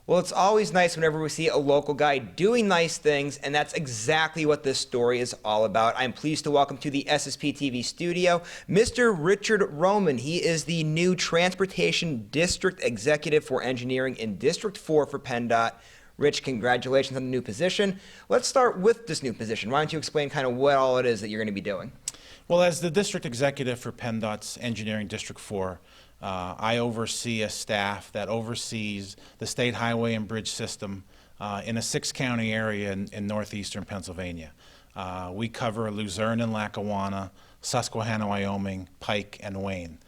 Well, it's always nice whenever we see a local guy doing nice things, and that's exactly what this story is all about. I'm pleased to welcome to the SSP TV studio, Mr. Richard Roman. He is the new Transportation District Executive for Engineering in District 4 for PennDOT. Rich, congratulations on the new position. Let's start with this new position. Why don't you explain kind of what all it is that you're going to be doing? Well, as the District Executive for PennDOT's Engineering District 4, I oversee a staff that oversees the state highway and bridge system in a 6-county area in northeastern Pennsylvania. We cover Luzerne and Lackawanna, Susquehanna, Wyoming, Pike, and Wayne.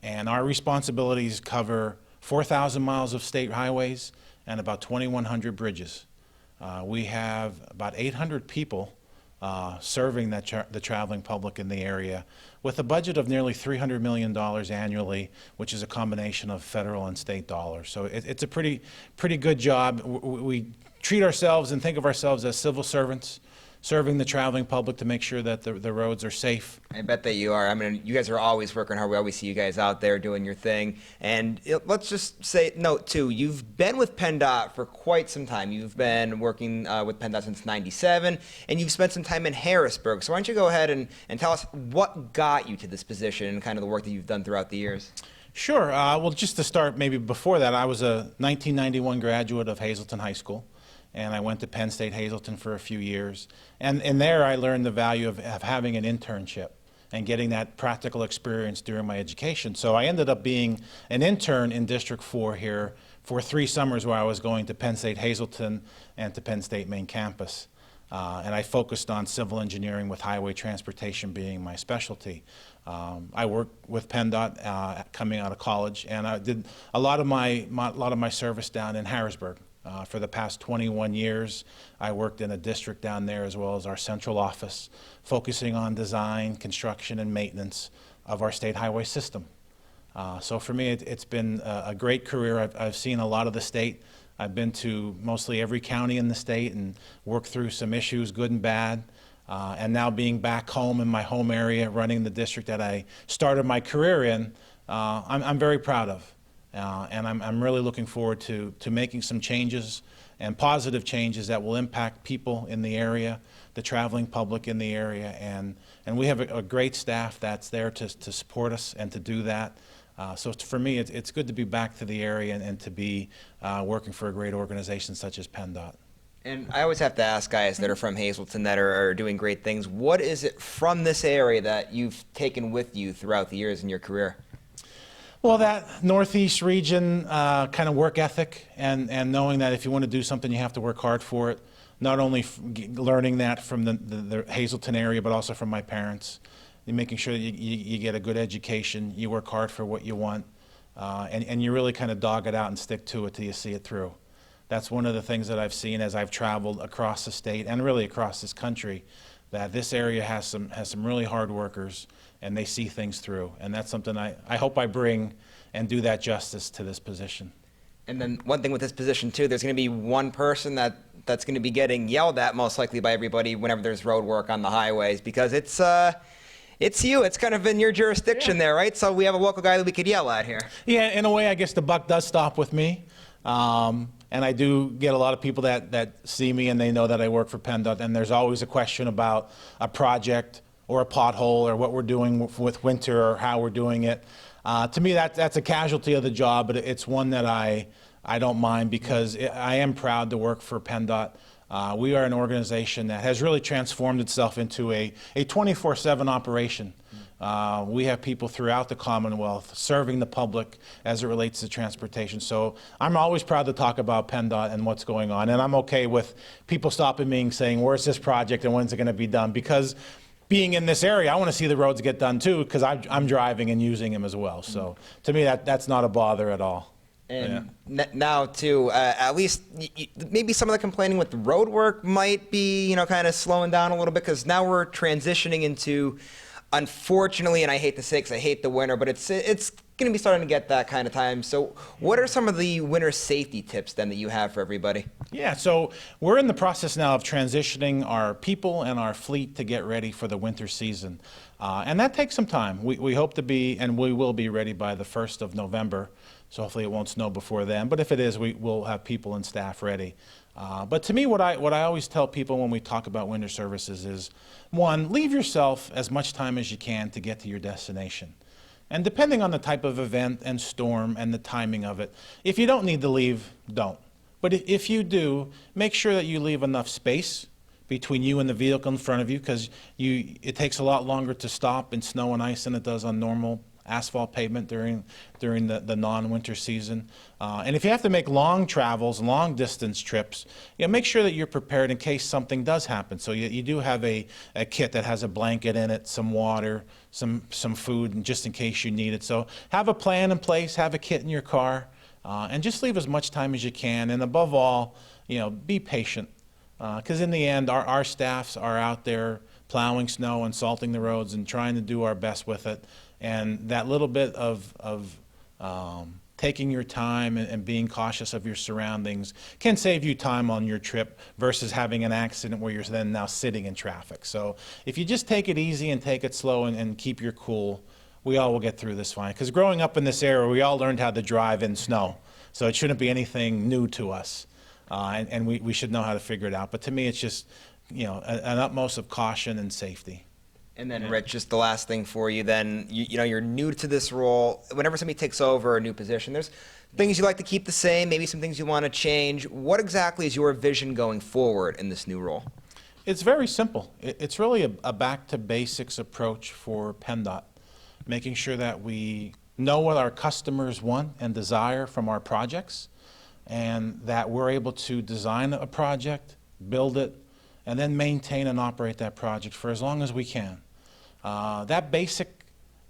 And our responsibilities cover 4,000 miles of state highways and about 2,100 bridges. We have about 800 people serving the traveling public in the area with a budget of nearly $300 million annually, which is a combination of federal and state dollars. So it's a pretty good job. We treat ourselves and think of ourselves as civil servants, serving the traveling public to make sure that the roads are safe. I bet that you are. I mean, you guys are always working hard. We always see you guys out there doing your thing. And let's just note, too, you've been with PennDOT for quite some time. You've been working with PennDOT since '97, and you've spent some time in Harrisburg. So why don't you go ahead and tell us what got you to this position and kind of the work that you've done throughout the years? Sure. Well, just to start maybe before that, I was a 1991 graduate of Hazleton High School. And I went to Penn State Hazleton for a few years. And there I learned the value of having an internship and getting that practical experience during my education. So I ended up being an intern in District 4 here for 3 summers where I was going to Penn State Hazleton and to Penn State main campus. And I focused on civil engineering with highway transportation being my specialty. I worked with PennDOT coming out of college, and I did a lot of my service down in Harrisburg. For the past 21 years, I worked in a district down there as well as our central office, focusing on design, construction, and maintenance of our state highway system. So for me, it's been a great career. I've seen a lot of the state. I've been to mostly every county in the state and worked through some issues, good and bad. And now being back home in my home area, running the district that I started my career in, I'm very proud of. And I'm really looking forward to making some changes and positive changes that will impact people in the area, the traveling public in the area, and we have a great staff that's there to support us and to do that. So for me, it's good to be back to the area and to be working for a great organization such as PennDOT. And I always have to ask guys that are from Hazleton that are doing great things, what is it from this area that you've taken with you throughout the years in your career? Well, that Northeast region kind of work ethic and knowing that if you want to do something, you have to work hard for it. Not only learning that from the Hazleton area, but also from my parents. And making sure that you get a good education, you work hard for what you want, and you really kind of dog it out and stick to it till you see it through. That's one of the things that I've seen as I've traveled across the state and really across this country, that this area has some really hard workers, and they see things through. And that's something I hope I bring and do that justice to this position. And then one thing with this position too, there's going to be one person that's going to be getting yelled at most likely by everybody whenever there's road work on the highways, because it's you. It's kind of in your jurisdiction there, right? So we have a local guy that we could yell at here. Yeah, in a way, I guess the buck does stop with me. And I do get a lot of people that see me and they know that I work for PennDOT, and there's always a question about a project or a pothole or what we're doing with winter or how we're doing it. To me, that's a casualty of the job, but it's one that I don't mind because I am proud to work for PennDOT. We are an organization that has really transformed itself into a 24/7 operation. We have people throughout the Commonwealth serving the public as it relates to transportation. So I'm always proud to talk about PennDOT and what's going on. And I'm okay with people stopping me and saying, where's this project and when's it going to be done? Because being in this area, I want to see the roads get done too, because I'm driving and using them as well. So to me, that's not a bother at all. And now too, at least maybe some of the complaining with the road work might be, kind of slowing down a little bit, because now we're transitioning into, unfortunately, and I hate to say it because I hate the winter, but it's going to be starting to get that kind of time. So what are some of the winter safety tips then that you have for everybody? Yeah, so we're in the process now of transitioning our people and our fleet to get ready for the winter season. And that takes some time. We hope to be, and we will be ready by the 1st of November. So hopefully it won't snow before then. But if it is, we'll have people and staff ready. But to me, what I always tell people when we talk about winter services is, one, leave yourself as much time as you can to get to your destination. And depending on the type of event and storm and the timing of it, if you don't need to leave, don't. But if you do, make sure that you leave enough space between you and the vehicle in front of you, because it takes a lot longer to stop in snow and ice than it does on normal asphalt pavement during the non-winter season. And if you have to make long travels, long distance trips, make sure that you're prepared in case something does happen. So you do have a kit that has a blanket in it, some water, some food, and just in case you need it. So have a plan in place, have a kit in your car, and just leave as much time as you can. And above all, be patient. Because in the end, our staffs are out there plowing snow and salting the roads and trying to do our best with it. And that little bit of taking your time and being cautious of your surroundings can save you time on your trip versus having an accident where you're then now sitting in traffic. So if you just take it easy and take it slow and keep your cool, we all will get through this fine. Because growing up in this era, we all learned how to drive in snow. So it shouldn't be anything new to us. And we should know how to figure it out. But to me, it's just, an utmost of caution and safety. And then, Rich, just the last thing for you then, you're new to this role. Whenever somebody takes over a new position, there's things you like to keep the same, maybe some things you want to change. What exactly is your vision going forward in this new role? It's very simple. It's really a back-to-basics approach for PennDOT, making sure that we know what our customers want and desire from our projects, and that we're able to design a project, build it, and then maintain and operate that project for as long as we can. That basic,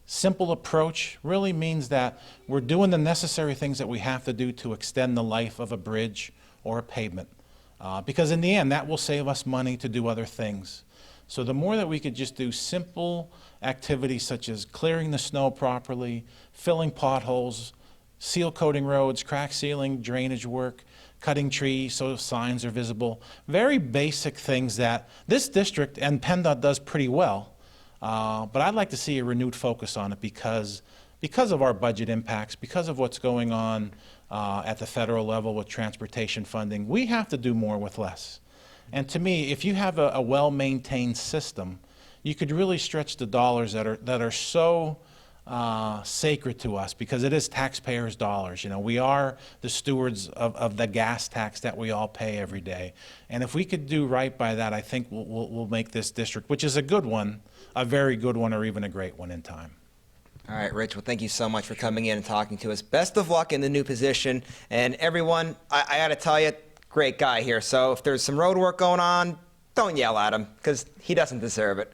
simple approach really means that we're doing the necessary things that we have to do to extend the life of a bridge or a pavement. Because in the end, that will save us money to do other things. So the more that we could just do simple activities such as clearing the snow properly, filling potholes, seal coating roads, crack sealing, drainage work, cutting trees so signs are visible, very basic things that this district and PennDOT does pretty well. But I'd like to see a renewed focus on it because of our budget impacts, because of what's going on at the federal level with transportation funding. We have to do more with less. And to me, if you have a well-maintained system, you could really stretch the dollars that are so sacred to us, because it is taxpayers' dollars. We are the stewards of the gas tax that we all pay every day. And if we could do right by that, I think we'll make this district, which is a good one, a very good one, or even a great one in time. All right, Rich, well, thank you so much for coming in and talking to us. Best of luck in the new position. And everyone, I got to tell you, great guy here. So if there's some road work going on, don't yell at him, because he doesn't deserve it.